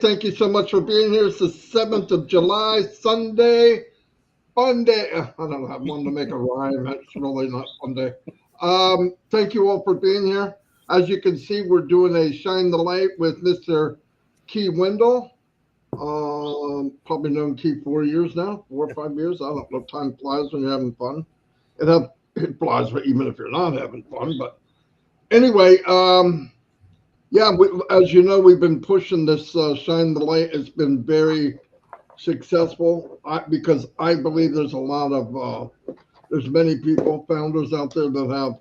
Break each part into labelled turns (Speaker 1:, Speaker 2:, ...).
Speaker 1: Thank you so much for being here. It's the 7th of July, Sunday. Fun day. I don't have one to make a rhyme. It's really not fun day. Thank you all for being here. As you can see, we're doing a Shine the Light with Mr. Key Wendell. Probably known Key 4 years now, 4 or 5 years. I don't know. Time flies when you're having fun. It flies even if you're not having fun. But anyway, yeah, as you know, we've been pushing this Shine the Light. It's been very successful because I believe there's a lot of there's many people, founders out there that have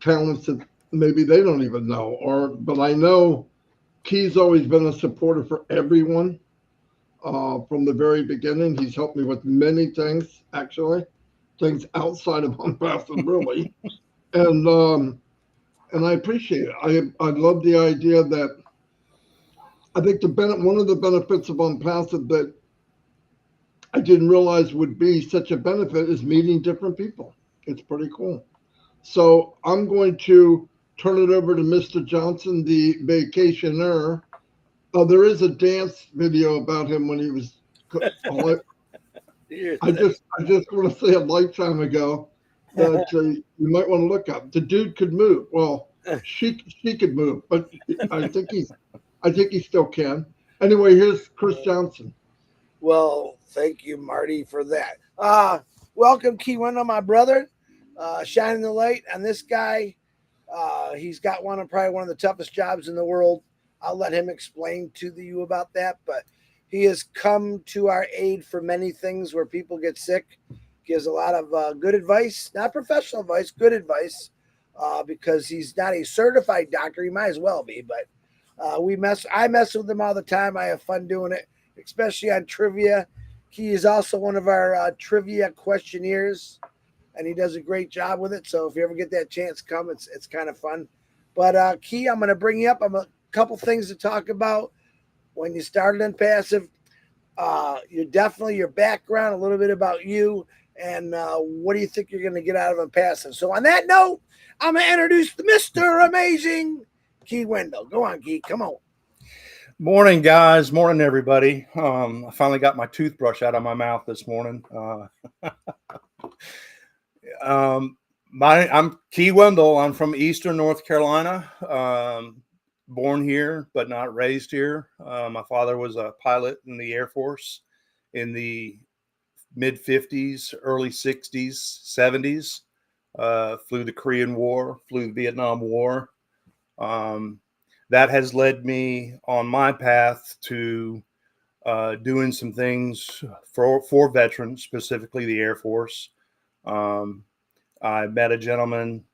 Speaker 1: talents that maybe they don't even know. But I know Key's always been a supporter for everyone from the very beginning. He's helped me with many things, actually, things outside of ONPASSIVE, really, and um, and I appreciate it. I love the idea that I think one of the benefits of ONPASSIVE that I didn't realize would be such a benefit is meeting different people. It's pretty cool. So I'm going to turn it over to Mr. Johnson, the vacationer. There is a dance video about him when he was. I just want to say a lifetime ago that you might want to look up. The dude could move. Well, she could move, but I think he still can. Anyway, here's Chris Johnson.
Speaker 2: Well, thank you, Marty, for that. Welcome, Key Wendell, my brother. Shining the light on this guy. He's got probably one of the toughest jobs in the world. I'll let him explain to you about that. But he has come to our aid for many things where people get sick. Gives a lot of good advice, not professional advice, good advice, because he's not a certified doctor. He might as well be, but I mess with him all the time. I have fun doing it, especially on trivia. He is also one of our trivia questionnaires, and he does a great job with it. So if you ever get that chance, come. It's kind of fun. But Key, I'm going to bring you up. I'm a couple things to talk about when you started in passive. Your background, a little bit about you, and what do you think you're going to get out of a passive. So on that note, I'm going to introduce Mr. Amazing Key Wendell. Go on, Key. Come on.
Speaker 3: Morning, guys. Morning, everybody. I finally got my toothbrush out of my mouth this morning. I'm Key Wendell. I'm from Eastern North Carolina. Born here, but not raised here. My father was a pilot in the Air Force in the mid 50s, early 60s, 70s. Flew the Korean War, flew the Vietnam War. That has led me on my path to doing some things for veterans, specifically the Air Force. I met a gentleman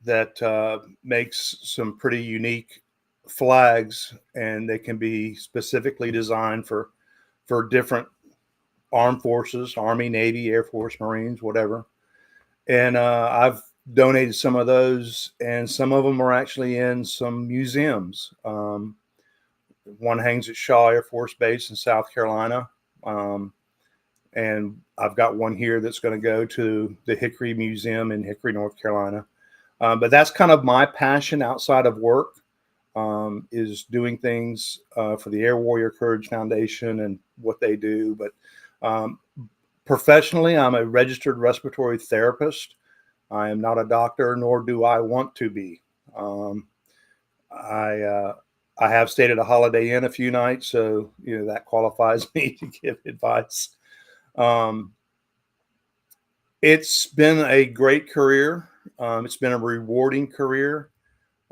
Speaker 3: that makes some pretty unique flags, and they can be specifically designed for different armed forces, Army, Navy, Air Force, Marines, whatever. And I've donated some of those, and some of them are actually in some museums. One hangs at Shaw Air Force Base in South Carolina. And I've got one here that's going to go to the Hickory Museum in Hickory, North Carolina. But that's kind of my passion outside of work, is doing things for the Air Warrior Courage Foundation and what they do. But professionally, I'm a registered respiratory therapist. I am not a doctor, nor do I want to be. I have stayed at a Holiday Inn a few nights, so that qualifies me to give advice. It's been a great career. It's been a rewarding career.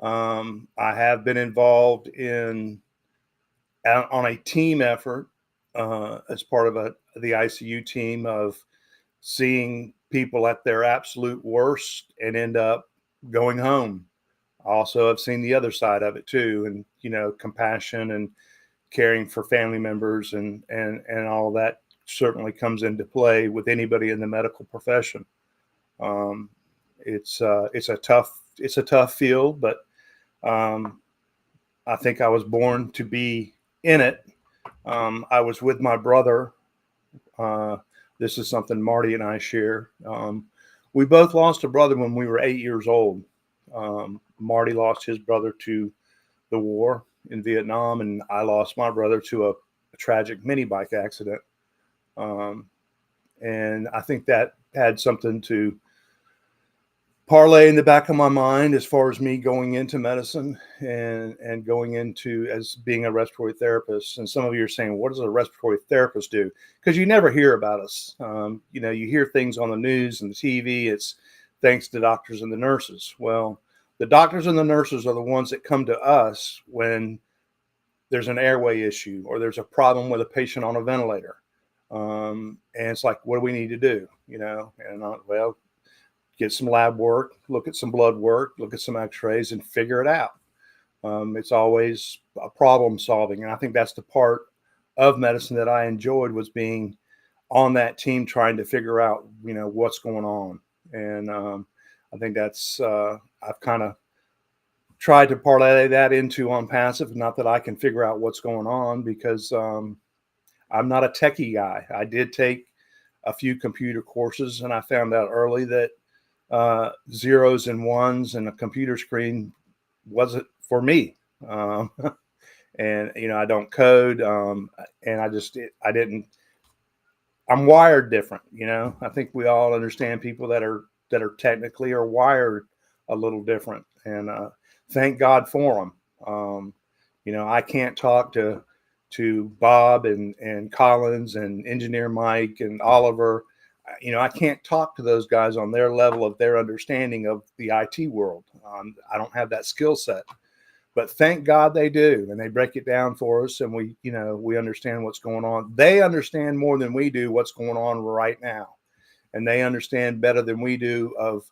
Speaker 3: I have been involved on a team effort as part of the ICU team of seeing people at their absolute worst and end up going home. I also have seen the other side of it too, and compassion and caring for family members and all that certainly comes into play with anybody in the medical profession. It's a tough field, but I think I was born to be in it. I was with my brother. This is something Marty and I share. We both lost a brother when we were 8 years old. Marty lost his brother to the war. in Vietnam, and I lost my brother to a tragic mini bike accident. And I think that had something to parlay in the back of my mind as far as me going into medicine and going into as being a respiratory therapist. And some of you are saying, what does a respiratory therapist do? Because you never hear about us. You hear things on the news and the TV. It's thanks to doctors and the nurses. Well, the doctors and the nurses are the ones that come to us when there's an airway issue or there's a problem with a patient on a ventilator. And it's like, what do we need to do? Well, get some lab work, look at some blood work, look at some x-rays and figure it out. It's always a problem solving. And I think that's the part of medicine that I enjoyed, was being on that team trying to figure out, what's going on. And I think that's, I've kind of tried to parlay that into ONPASSIVE. Not that I can figure out what's going on, because I'm not a techie guy. I did take a few computer courses, and I found out early that zeros and ones and a computer screen wasn't for me. And, I don't code. And I didn't, I'm wired different. I think we all understand people that are technically are wired a little different, and thank God for them. I can't talk to Bob and Collins and engineer Mike and Oliver. I can't talk to those guys on their level of their understanding of the IT world. I don't have that skill set, but thank God they do. And they break it down for us, and we understand what's going on. They understand more than we do what's going on right now. And they understand better than we do of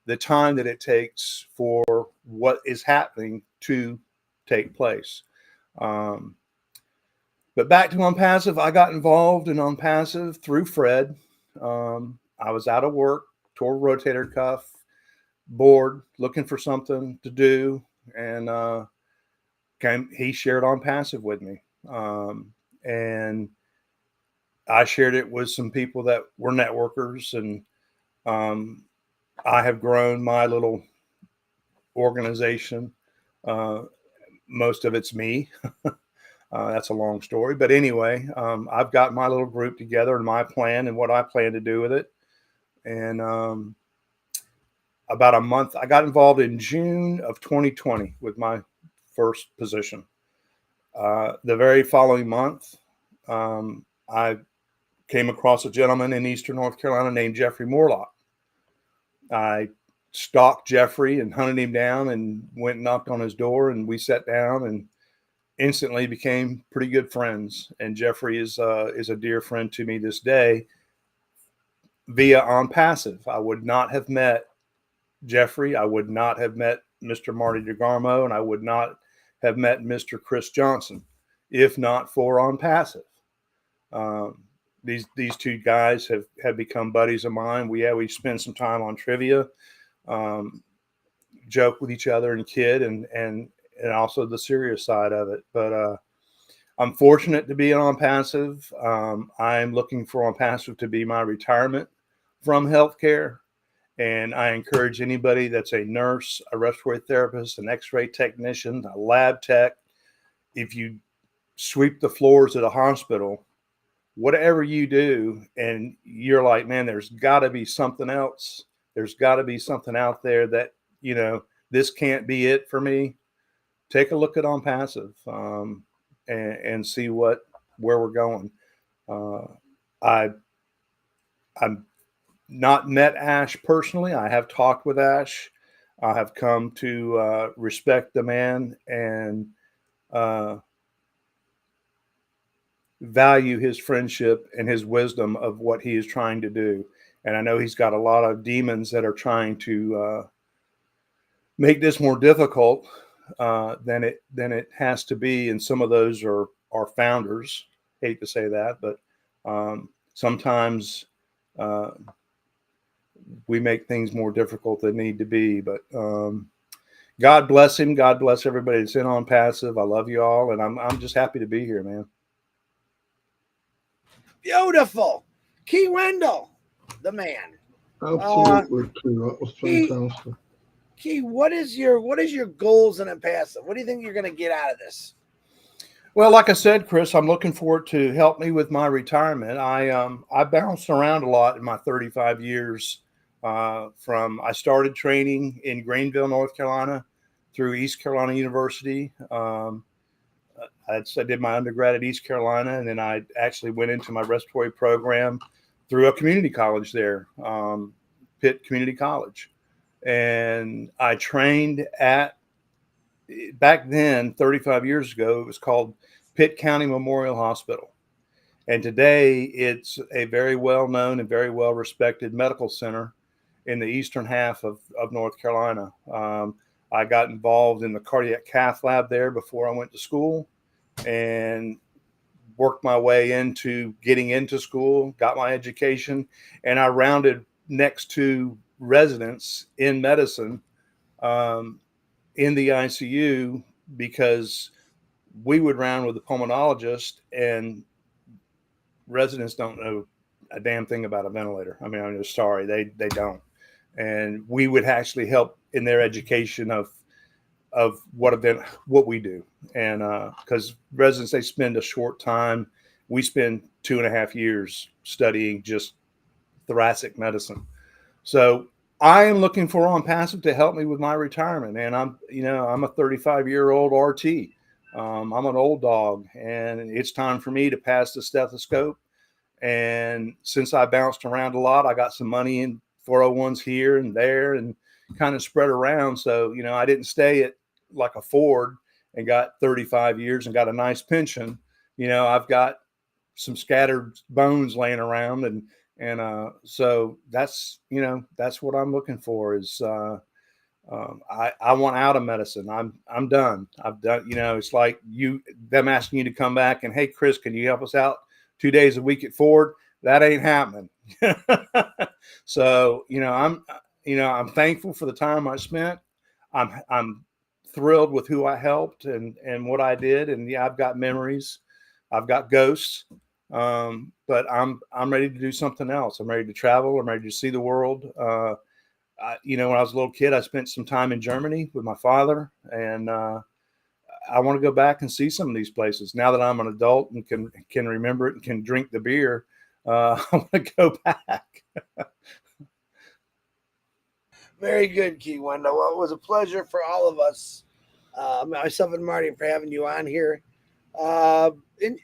Speaker 3: the time that it takes for what is happening to take place. But back to ONPASSIVE, I got involved in ONPASSIVE through Fred. I was out of work, tore a rotator cuff, bored, looking for something to do, and he shared ONPASSIVE with me, and I shared it with some people that were networkers, and I have grown my little organization. Most of it's me. That's a long story, but anyway, I've got my little group together and my plan and what I plan to do with it. And about a month, I got involved in June of 2020 with my first position. The very following month, I came across a gentleman in Eastern North Carolina named Jeffrey Morlock. I stalked Jeffrey and hunted him down and went and knocked on his door, and we sat down and instantly became pretty good friends. And Jeffrey is a dear friend to me this day via ONPASSIVE. I would not have met Jeffrey. I would not have met Mr. Marty DeGarmo, and I would not have met Mr. Chris Johnson if not for ONPASSIVE. These two guys have become buddies of mine. We spend some time on trivia, joke with each other and kid, and also the serious side of it. But I'm fortunate to be on ONPASSIVE. I'm looking for ONPASSIVE to be my retirement from healthcare. And I encourage anybody that's a nurse, a respiratory therapist, an x-ray technician, a lab tech, if you sweep the floors at a hospital, whatever you do, and you're like, man, there's got to be something else. There's got to be something out there that, this can't be it for me. Take a look at ONPASSIVE and see where we're going. I've not met Ash personally. I have talked with Ash. I have come to respect the man and value his friendship and his wisdom of what he is trying to do. And I know he's got a lot of demons that are trying to make this more difficult than it has to be. And some of those are founders. Hate to say that, but sometimes we make things more difficult than need to be. But God bless him. God bless everybody that's in ONPASSIVE. I love you all, and I'm just happy to be here, man.
Speaker 2: Beautiful. Key Wendell, the man.
Speaker 1: Absolutely, that was fantastic.
Speaker 2: Key, what is your goals in ONPASSIVE? What do you think you're going to get out of this?
Speaker 3: Well, like I said, Chris, I'm looking for it to help me with my retirement. I bounced around a lot in my 35 years. From I started training in Greenville, North Carolina, through East Carolina University. I did my undergrad at East Carolina, and then I actually went into my respiratory program through a community college there, Pitt Community College, and I trained at back then, 35 years ago, it was called Pitt County Memorial Hospital. And today it's a very well known and very well respected medical center in the eastern half of North Carolina. I got involved in the cardiac cath lab there before I went to school and worked my way into getting into school, got my education, and I rounded next to residents in medicine in the ICU because we would round with the pulmonologist, and residents don't know a damn thing about a ventilator. I mean, I'm just sorry, they don't. And we would actually help in their education of what we do. And because residents, they spend a short time. We spend 2.5 years studying just thoracic medicine. So I am looking for ONPASSIVE to help me with my retirement. And I'm a 35-year-old RT. I'm an old dog, and it's time for me to pass the stethoscope. And since I bounced around a lot, I got some money in 401s here and there and kind of spread around. So, I didn't stay at like a Ford and got 35 years and got a nice pension. I've got some scattered bones laying around, and so that's what I'm looking for is I want out of medicine. I'm done. I've done. It's like them asking you to come back and, hey, Chris, can you help us out 2 days a week at Ford? That ain't happening. So I'm thankful for the time I spent. I'm thrilled with who I helped and what I did. And yeah, I've got memories. I've got ghosts. But I'm ready to do something else. I'm ready to travel. I'm ready to see the world. When I was a little kid, I spent some time in Germany with my father, and I want to go back and see some of these places. Now that I'm an adult and can remember it and can drink the beer, I want to go back.
Speaker 2: Very good, Key Wendell. Well, it was a pleasure for all of us, myself and Marty, for having you on here.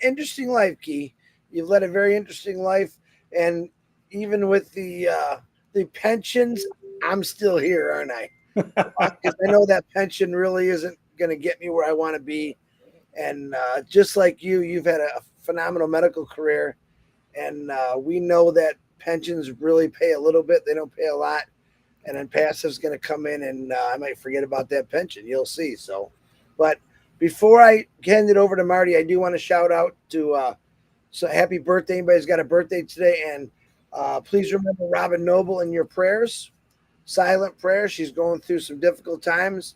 Speaker 2: Interesting life, Key. You've led a very interesting life, and even with the pensions, I'm still here, aren't I? Because I know that pension really isn't going to get me where I want to be. And just like you've had a phenomenal medical career, and we know that pensions really pay a little bit. They don't pay a lot. And then passive's going to come in, and I might forget about that pension. You'll see. So, but before I hand it over to Marty, I do want to shout out to so happy birthday. Anybody's got a birthday today. And please remember Robin Noble in your prayers, silent prayer. She's going through some difficult times.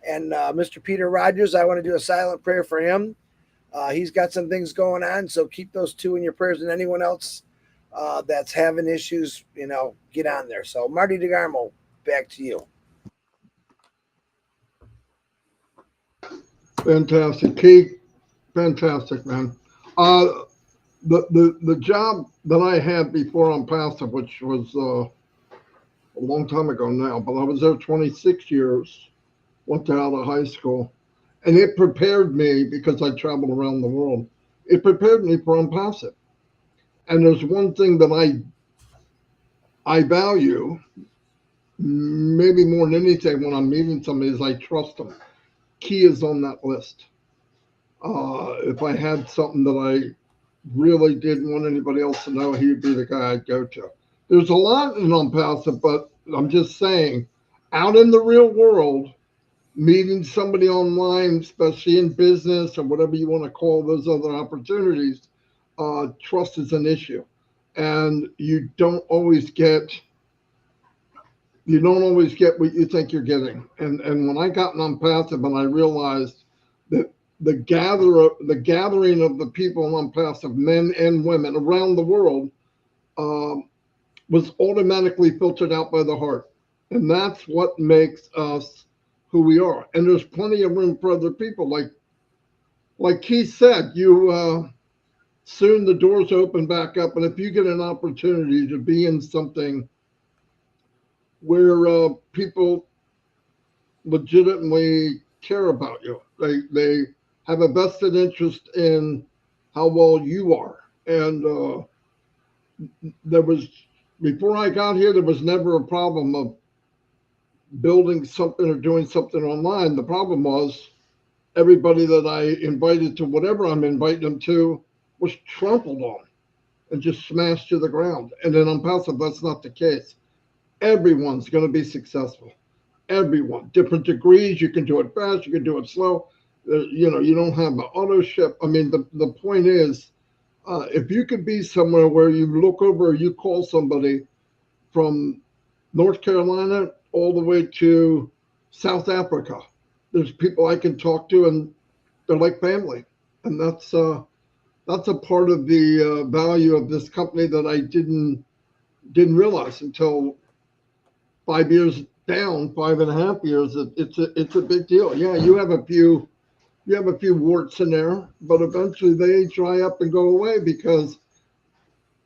Speaker 2: And Mr. Peter Rogers, I want to do a silent prayer for him. He's got some things going on. So keep those two in your prayers, and anyone else that's having issues, get on there. So Marty DeGarmo, back to you.
Speaker 1: Fantastic, Keith. Fantastic, man. The job that I had before ONPASSIVE, which was a long time ago now, but I was there 26 years, went out of high school, and it prepared me because I traveled around the world. It prepared me for ONPASSIVE. And there's one thing that I value, maybe more than anything, when I'm meeting somebody, is I trust them. Key is on that list. If I had something that I really didn't want anybody else to know, he'd be the guy I'd go to. There's a lot in ONPASSIVE, but I'm just saying, out in the real world, meeting somebody online, especially in business or whatever you want to call those other opportunities, trust is an issue. And you don't always get what you think you're getting. And when I got in ONPASSIVE and I realized that the gathering of the people in ONPASSIVE, men and women around the world, was automatically filtered out by the heart. And that's what makes us who we are. And there's plenty of room for other people. Like like Keith said, you soon the doors open back up, and if you get an opportunity to be in something where people legitimately care about you, they have a vested interest in how well you are, and there was before I got here, there was never a problem of building something or doing something online. The problem was everybody that I invited to whatever I'm inviting them to was trampled on and just smashed to the ground. And then on passive, that's not the case. Everyone's going to be successful. Everyone, different degrees. You can do it fast. You can do it slow. You don't have an auto ship. I mean, the point is, if you could be somewhere where you look over, you call somebody from North Carolina all the way to South Africa. There's people I can talk to, and they're like family, and that's a part of the value of this company that I didn't realize until 5 years down, 5.5 years. It's a big deal. Yeah, you have a few warts in there, but eventually they dry up and go away because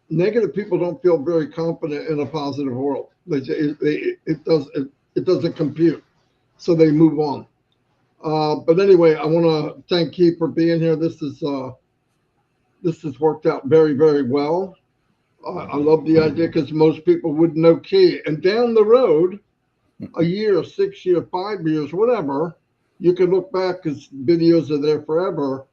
Speaker 1: negative people don't feel very confident in a positive world. It doesn't compute, so they move on. But anyway, I want to thank Keith for being here. This has worked out very, very well. I love the idea because most people wouldn't know Key. And down the road, a year, 6 years, 5 years, whatever, you can look back because videos are there forever.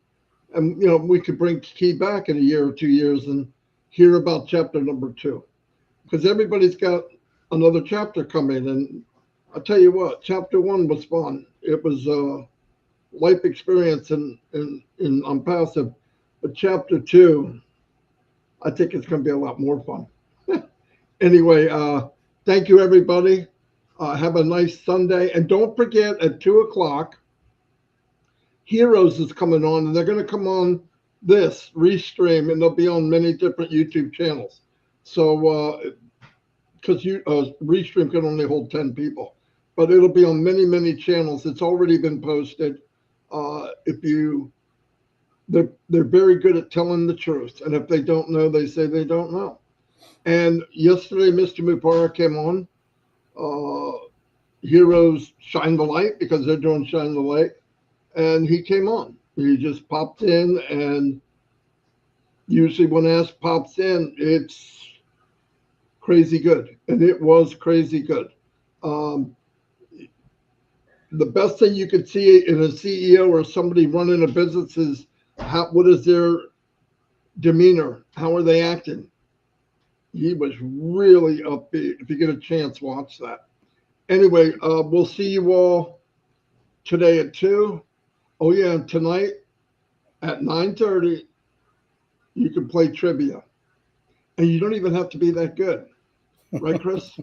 Speaker 1: And, we could bring Key back in a year or 2 years and hear about chapter number 2. Because everybody's got another chapter coming. And I'll tell you what, chapter 1 was fun. It was life experience in ONPASSIVE. But chapter 2, I think it's going to be a lot more fun. Anyway, thank you, everybody. Have a nice Sunday. And don't forget, at 2 o'clock, Heroes is coming on, and they're going to come on this restream, and they'll be on many different YouTube channels. So, because restream can only hold 10 people, but it'll be on many, many channels. It's already been posted. They're very good at telling the truth, and if they don't know, they say they don't know. And yesterday, Mr. Mupara came on. Heroes Shine the Light, because they're doing Shine the Light, and he came on. He just popped in, and usually when Ask pops in, it's crazy good, and it was crazy good. The best thing you could see in a CEO or somebody running a business is what is their demeanor? How are they acting? He was really upbeat. If you get a chance, watch that. Anyway, we'll see you all today at 2. Oh yeah, and tonight at 9:30, you can play trivia, and you don't even have to be that good, right, Chris?